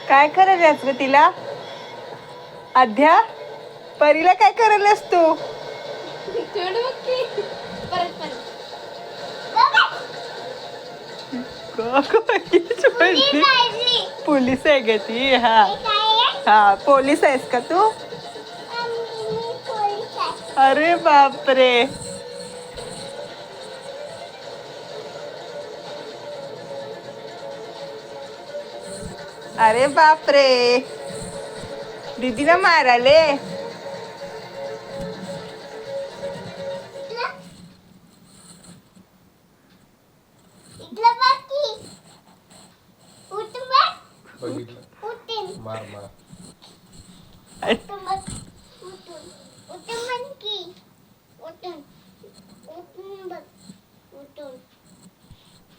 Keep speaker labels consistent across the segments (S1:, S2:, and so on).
S1: काय करायलास ग तिला? अध्या परीला काय करायलास तू? पोलीस आहे ग ती. हा हा पोलीस आहेस का तू? अरे बापरे. अरे बापरे. दीदीला माराले.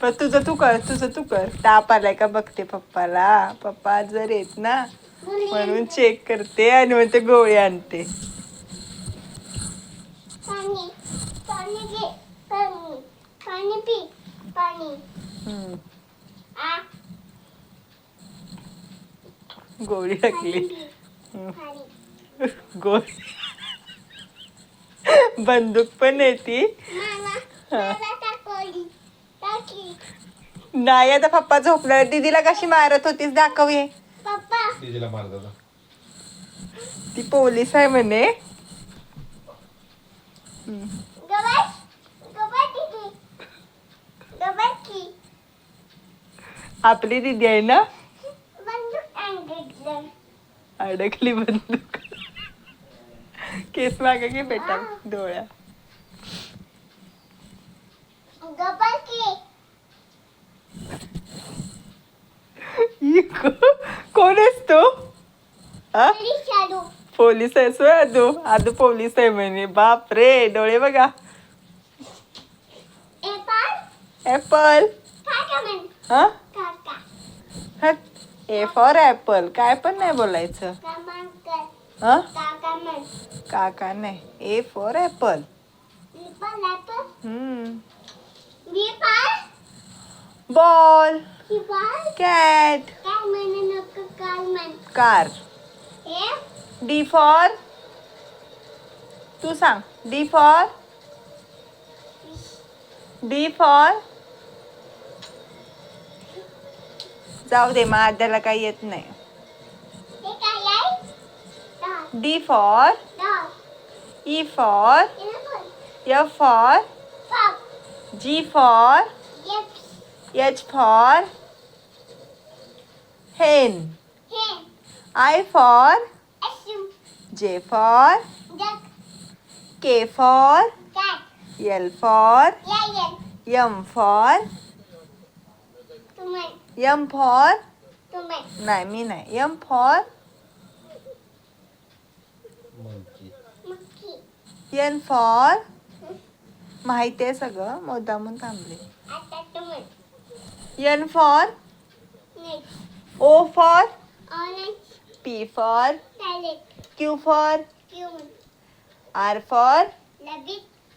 S1: पण तुझं तू कर. ताप आलाय का बघते पप्पाला. पप्पा आजारी आहेत ना म्हणून चेक करते आणि मग ते गोळी आणते. गोळी टाकली. गोळी बंदूक पण आहे ती. नाही आता पप्पा झोपला. दीदीला कशी मारत होतीस दाखव ये.
S2: दीदीला मारत होता.
S1: ती पोलीस आहे म्हणे. आपली दीदी आहे ना. अडकली बंदूक. केस मागे घे बेटा डोळ्या. कोण आहेस तू? पोलीस आहेस होय आदू. आदू पोलीस आहे म्हणे. बाप रे डोळे बघा. ऍपल. A for apple. काय पण नाही बोलायचं. काका नाही. A for apple. Ball. Cat. Car. D for. तू सांग. D for. D for. जाऊ दे मग आद्याला काही येत नाही. D for. E for. F for. G for. H for. hen. I for. J for. K for. L for. M for. M for. नाही मी नाही. M for. N for. माहिती आहे सगळं मुद्दामून थांबले. N for. O for. P for. Q for. R for.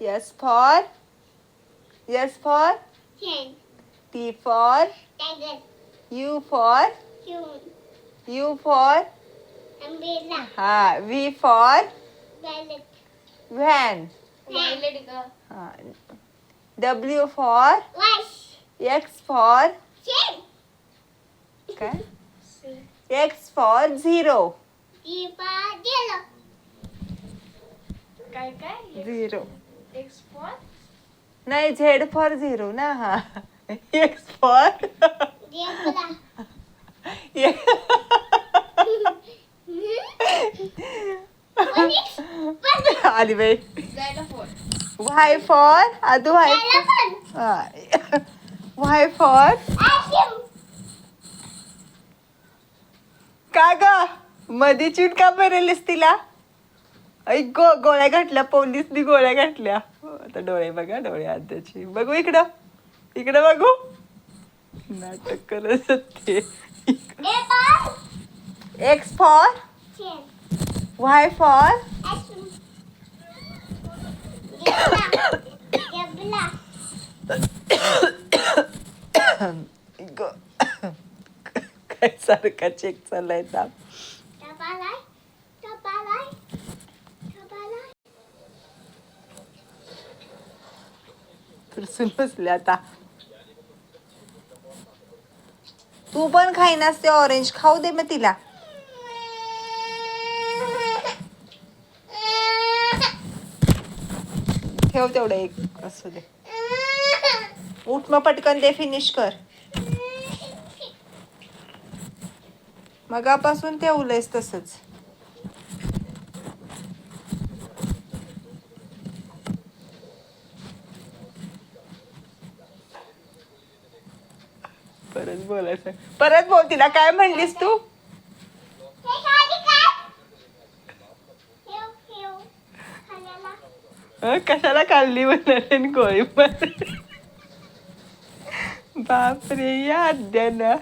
S1: S for. S for. T for. U for. U for. हा V for. Van. हा. W for. X for. काय? X for zero. Zero. नाही Z for zero ना. हा X for. आली बाई. Y for. आदू Y for. Y for. का ग मध्ये चिट का भरेलीस तिला? ऐक गो गोळ्या घातल्या. पोलिसनी गोळ्या घातल्या. आता डोळे बघा. डोळे आद्याची बघू. इकडं इकडं बघू. नाटक करत होते. X for. Y for. काय सारखा चेक चाललाय ताप. तुरसून बसले आता. तू पण खाईनास ते ऑरेंज, खाऊ दे मग तिला. ठेव तेवढं एक असू दे. उठ मग पटकन ते फिनिश कर. मगापासून ठेवलंयस तसंच. परत बोलायचं, परत बोल. तिला काय म्हणलीस तू? कशाला काढली म्हणाले गोळी मारली. बापरे या अद्याना.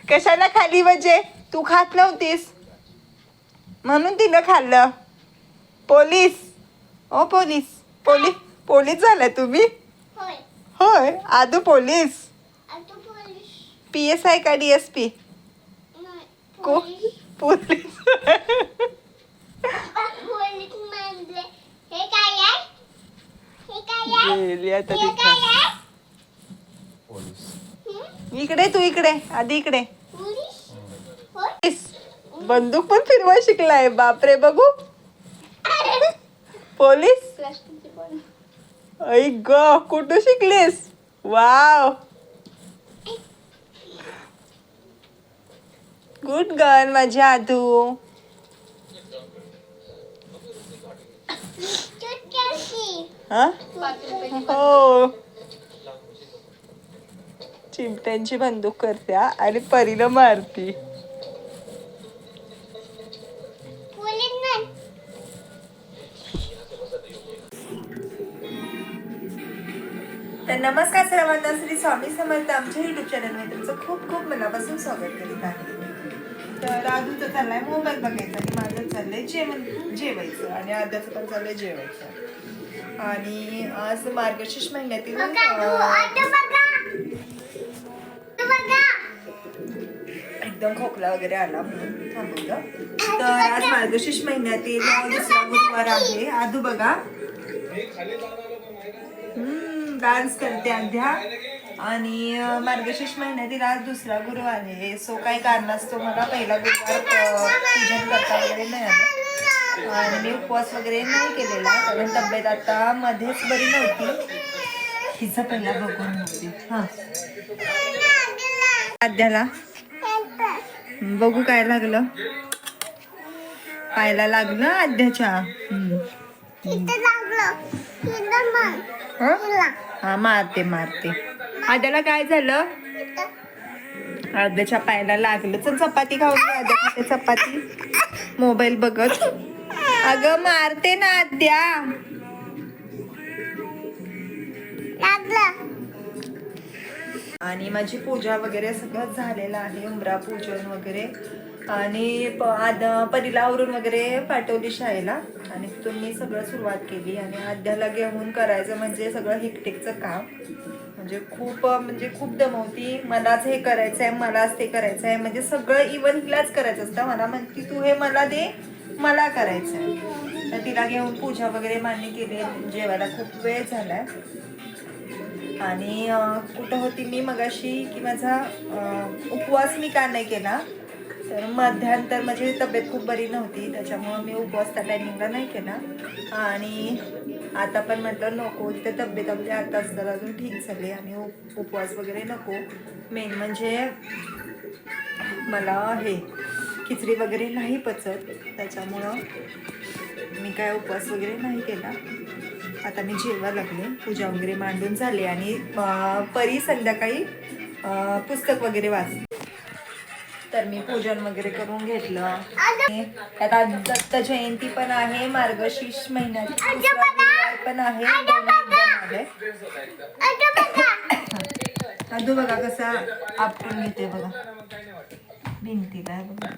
S1: कशाला खाली म्हणजे तू खात नव्हतीस म्हणून तिनं खाल्लं. पोलीस, ओ पोलीस, पोलीस पोलीस झालाय तुम्ही? होय. आदू पोलीस. PSI का DSP? को पोलीस. गेली आता तिथं. इकडे तू, इकडे आधी इकडे. बंदूक पण फिरवाय शिकलाय. बापरे. बघू. पोलीस. ऐ ग कुठं शिकलीस? वाव, गुड गर्ल माझी आधू. हा हो, चिमट्यांची बंदूक करते आणि परीला मारती. तर नमस्कार सर्वांना. श्री स्वामी समर्थ. आमच्या युट्यूब चॅनलमध्ये तुमचं खूप खूप मनापासून स्वागत करीत आहे. तर आधूचं चाललंय मोबाईल बघायचा आणि माझं चाललंय जेवायचं आणि आद्याचं पण चाललंय जेवायचं. आणि आज मार्गशीर्ष महिन्यातील एकदम खोकला वगैरे आला म्हणून थांबवलं. तर आज मार्गशीर्ष महिन्यातील दुसरा गुरुवार आहे. आधू बघा डान्स करते अध्या. आणि मार्गशीर्ष महिन्यातील आज दुसरा गुरुवार आहे. सो काही कारणास्तव मला पहिला गुरुवार पूजन करता वगैरे नाही आलं आणि मी उपवास वगैरे नाही केलेला, कारण तब्येत आता मध्येच बरी नव्हती. हिचा पहिला बघून नव्हती. हा आद्याला बघू काय लागलं. पाहायला लागलं आद्याच्या. हा मारते मारते. आद्याला काय झालं? आद्याच्या पायाला लागलं. चल चपाती खाऊन घे. आद्या खाते चपाती मोबाईल बघत. अगं मारते ना आद्या. आणि माझी पूजा वगैरे सगळं झालेलं आहे. उंबरा पूजन वगैरे. आणि परीला आवरून वगैरे पाठवली शाळेला आणि तिथून मी सगळं सुरुवात केली. आणि आद्याला घेऊन करायचं म्हणजे सगळं हिकटिकचं काम म्हणजे खूप दमवती. मलाच हे करायचं आहे, मलाच ते करायचं आहे, म्हणजे सगळं इव्हन हिलाच करायचं असतं. मला म्हणती तू हे मला दे, मला करायचं आहे. तर तिला घेऊन पूजा वगैरे मान्य केली. जेवायला खूप वेळ झालाय. आणि कुठं होती मी मगाशी की माझा उपवास मी का नाही केला, तर मध्यांतर माझी तब्येत खूप बरी नव्हती, त्याच्यामुळं मी उपवास त्या टायमिंगला नाही केला. आणि आता पण म्हटलं नको, तिथे तब्येत आपली आताच जर अजून ठीक झाली आणि उपवास वगैरे नको. मेन म्हणजे मला हे खिचडी वगैरे नाही पचत, त्याच्यामुळं मी काय उपवास वगैरे नाही केला. आता मी जेवायला लागले. पूजा वगैरे मांडून झाली आणि परी संध्याकाळी पुस्तक वगैरे वाचते. तर मी पूजन वगैरे करून घेतलं. आता दत्त जयंती पण आहे, मार्गशीर्ष महिन्यात पण आहे. आधू बघा कसा आपटून घेते बघा भिंतीला. बघा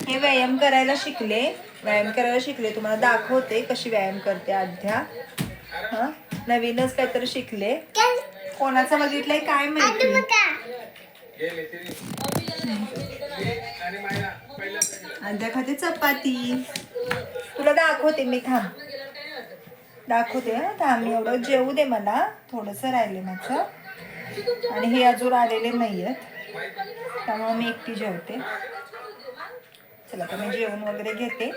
S1: हे व्यायाम करायला शिकले. तुम्हाला दाखवते कशी व्यायाम करते अध्या. हा नवीनच काहीतरी शिकले. कोणाचं बघितलंय काय माहिती. आद्या खाते चपाती. तुला दाखवते मी, थांब दाखवते. थांब, मी एवढं जेवू दे मला, थोडंसं राहिले माझं. आणि हे अजून आलेले नाही आहेत, त्यामुळे मी एकटी जेवते. चला तर मी जेवण वगैरे घेते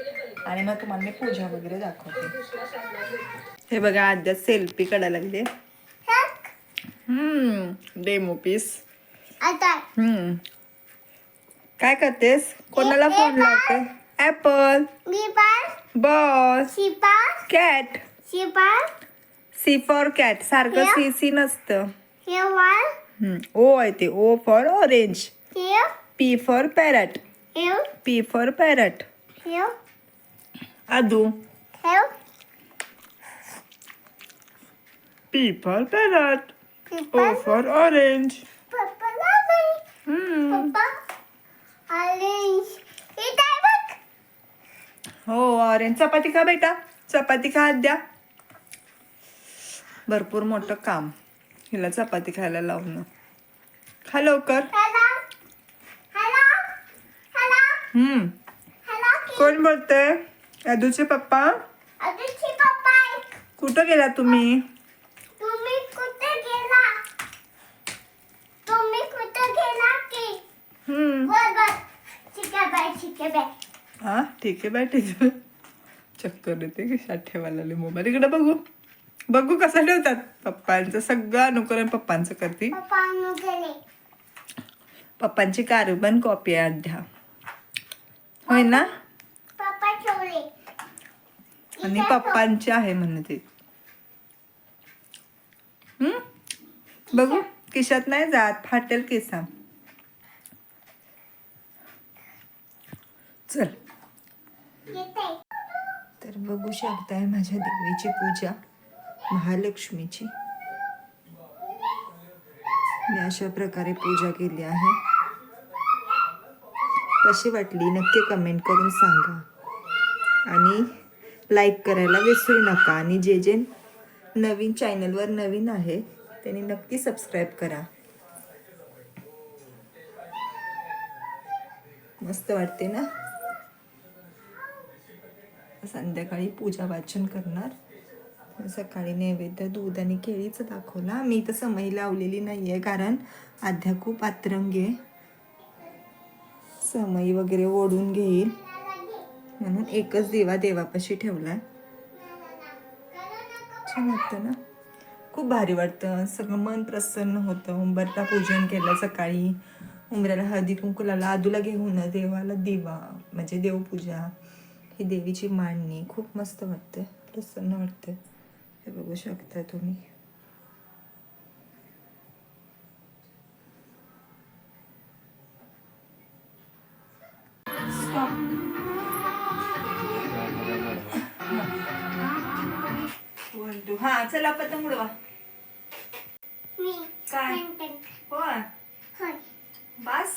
S1: आणि मग तुम्हाला मी पूजा वगैरे दाखवते. हे बघा, आद्या सेल्फी काढायला लागले. Demo piece. काय करतेस? कोणाला फोन लावते? Apple, boss, cat. C for cat. सारखं सी सी नसतं. ओ आहे ते. O for orange. P for parrot. P for parrot. Adu. P for parrot. O for orange. हो, ऑरेंज. चपाती खा बेटा, चपाती खा द्या. भरपूर मोठं काम हिला चपाती खायला लावणं. खा लवकर. कोण बोलतंय? अदूचे पप्पा. कुठं गेला तुम्ही? हा ठीक आहे बाय. ठीक आहे. चक्कर येते कशा ठेवायला मोबाईल. इकडे बघू बघू कसा ठेवतात. पप्पांचं सगळं अनुकरण पप्पांचं करते. पप्पांची कार्बन कॉपी आहे अध्या, होय ना? आणि पप्पांची आहे म्हणते ते. बघू खिशात नाही जात, फाटेल केसा. चल तर बघू शकताय माझ्या देवीची पूजा, महालक्ष्मीची. मी अशा प्रकारे पूजा केली आहे. कशी वाटली नक्की कमेंट करून सांगा आणि लाईक करायला विसरू नका. आणि जे जे नवीन चॅनलवर नवीन आहे त्यांनी नक्की सबस्क्राईब करा. मस्त वाटते ना? संध्याकाळी पूजा वाचन करणार. सकाळी नैवेद्य दूध आणि केळीचं दाखवला. मी तर समय लावलेली नाही आहे कारण आध्या खूप आतरंगी आहे. समय वगैरे ओढून घेईल म्हणून एकच दिवा देवापाशी ठेवलाय. छान वाटतं ना? खूप भारी वाटतं. सगळं मन प्रसन्न होतं. उंबरटा पूजन केलं सकाळी. उंबऱ्याला हळदी कुंकू लावला. आदूला घेऊन देवाला दिवा म्हणजे देवपूजा, ही देवीची मांडणी. खूप मस्त वाटतं, प्रसन्न वाटतं. हे बघू शकता तुम्ही. हा चला पतंग उडवा. काय होय बस.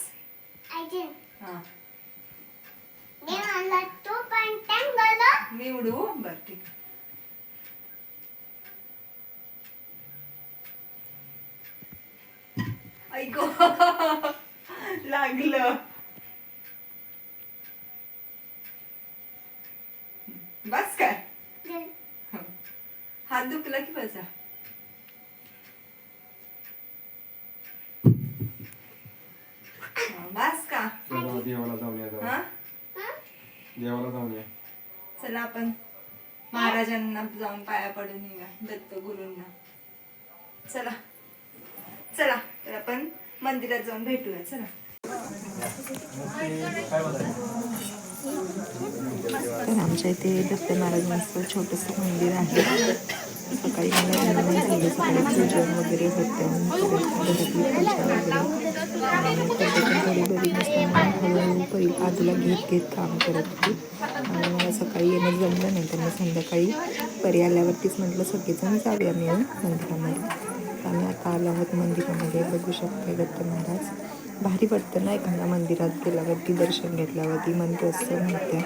S1: हा मी उडवू. बर ठीक. ऐको लागलं. बस काय हात दुखला की बसा. बस का?
S2: देवाला जाऊन या. देवाला जाऊन या.
S1: चला आपण महाराजांना जाऊन पाया पडून येऊया, दत्त गुरूंना. चला चला तर आपण मंदिरात जाऊन भेटूया. चला. तर आमच्या इथे दत्त महाराजांचं छोटंसं मंदिर आहे. सकाळी मला झालं, सकाळी पूजन वगैरे होतं, घरातली पूजा वगैरे. थोडी बरी नसल्यामुळे हळूहळू पहिली आजूला घेत घेत काम करत होती. आणि मला सकाळी येणं जमलं नाही, तर मी संध्याकाळी परी आल्यावरतीच म्हटलं सगळेजण जाऊया मिळून मंदिरामध्ये. आम्ही आता आलो आहोत मंदिरामध्ये. बघू शकते दत्त महाराज. भारी वाटतं ना एखाद्या मंदिरात गेल्यावरती, दर्शन घेतल्यावरती मन प्रसन्न होतं.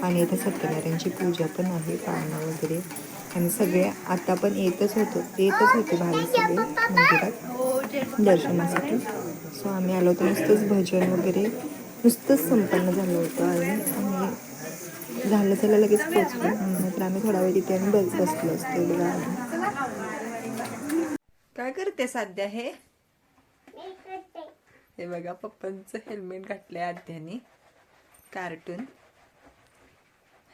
S1: आणि इथं सत्यनारायणची पूजा पण आहे, पाळणं वगैरे आणि सगळे आता पण येतच होते भावी सगळे मंदिरात दर्शनासाठी. सो आम्ही आलो होतो, नुसतंच भजन वगैरे नुसतंच संपन्न झालं होतं आणि आम्ही झालं त्याला लगेच पोचलो. नंतर आम्ही थोडा वेळ तिथे आम्ही बसलो असतो बघा. काय करते सध्या हे बघा, पप्पांचं हेल्मेट घातलंय आद्याने, कार्टून.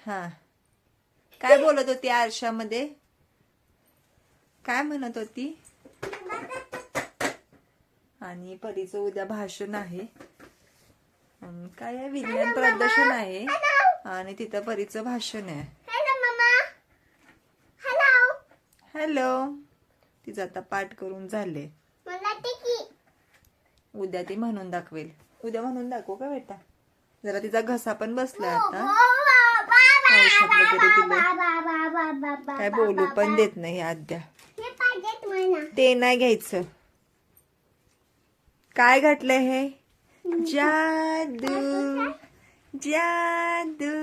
S1: हा, काय बोलत होती आरशामध्ये, काय म्हणत होती? आणि परीचं उद्या भाषण आहे, काय आहे, विज्ञान प्रदर्शन आहे आणि तिथं परीचं भाषण आहे. हॅलो, तिचं आता पाठ करून झाले. उद्या ती म्हणून दाखवेल. उद्या म्हणून दाखवू का बेटा? जरा तिचा घसा पण बसलाय आता, औषध वगैरे दिलं, काय बोलू पण देत नाही आद्या. ते नाही घ्यायचं. काय घातलंय हे? जादू जादू.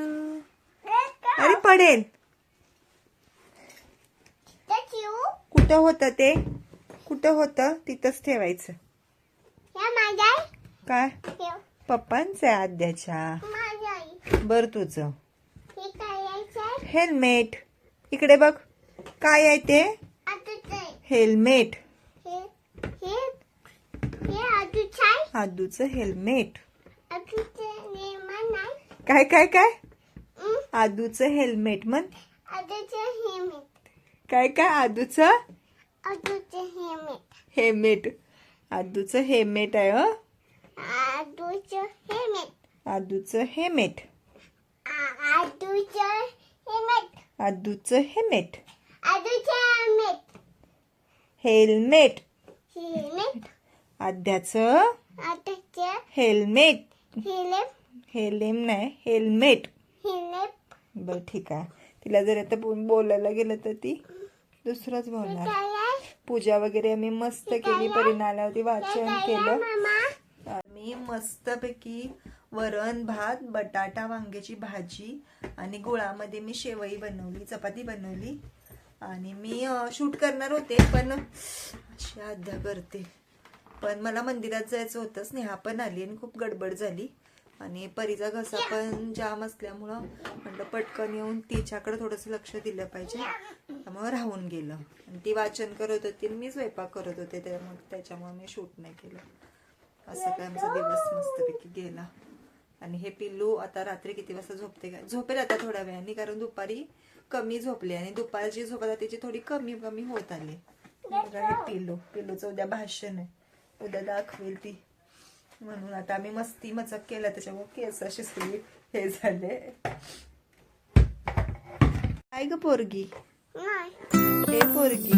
S1: अरे पडेल. कुठं होतं ते? कुठं होतं? तिथंच ठेवायचं. काय? पप्पांचं आहे आद्याच्या. बर तुझं हेल्मेट इकडे बघ. काय आहे ते? हेल्मेट. आदूचं हेल्मेट. काय काय काय? आदूचं हेल्मेट म्हण. काय काय? आदूचं हेल्मेट. आदूचं हेल्मेट आहे. आदूचं हेल्मेट. आदूचं हेल्मेट. हेल्मेट. आद्याचं हेल्मेट. हेलेम नाही, हेल्मेट. बर ठीक आहे. तिला जर आता बोलायला गेलं तर ती दुसरंच बोलणार. पूजा वगैरे आम्ही मस्त केली. परिणालावरती वाचन केलं. मी मस्तपैकी वरण भात, बटाटा वांग्याची भाजी आणि गुळामध्ये मी शेवई बनवली, चपाती बनवली. आणि मी शूट करणार होते पण अशी आद्या करते. पण मला मंदिरात जायचं होतं. स्नेहा पण आली आणि खूप गडबड झाली आणि परीचा घसा पण जाम असल्यामुळं म्हटलं पटकन येऊन तिच्याकडे थोडंसं लक्ष दिलं पाहिजे, त्यामुळं राहून गेलं. आणि ती वाचन करत होती आणि मी स्वयंपाक करत होते, त्याच्यामुळे मी शूट नाही केलं. असं काय आमचा दिवस मस्तपैकी गेला. आणि हे पिल्लू आता रात्री किती वाजता झोपते का? झोपेल आता थोड्या वेळाने, कारण दुपारी कमी झोपले आणि दुपारची झोप आता त्याची थोडी कमी कमी होत आली. पिल्लूचं उद्या भाषण आहे, उद्या दाखवेल ती. म्हणून आता आम्ही मस्ती मचक केला, त्याच्यामुळे केस असे सगळे हे झाले. काय ग पोरगी? हे पोरगी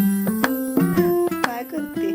S1: काय करते?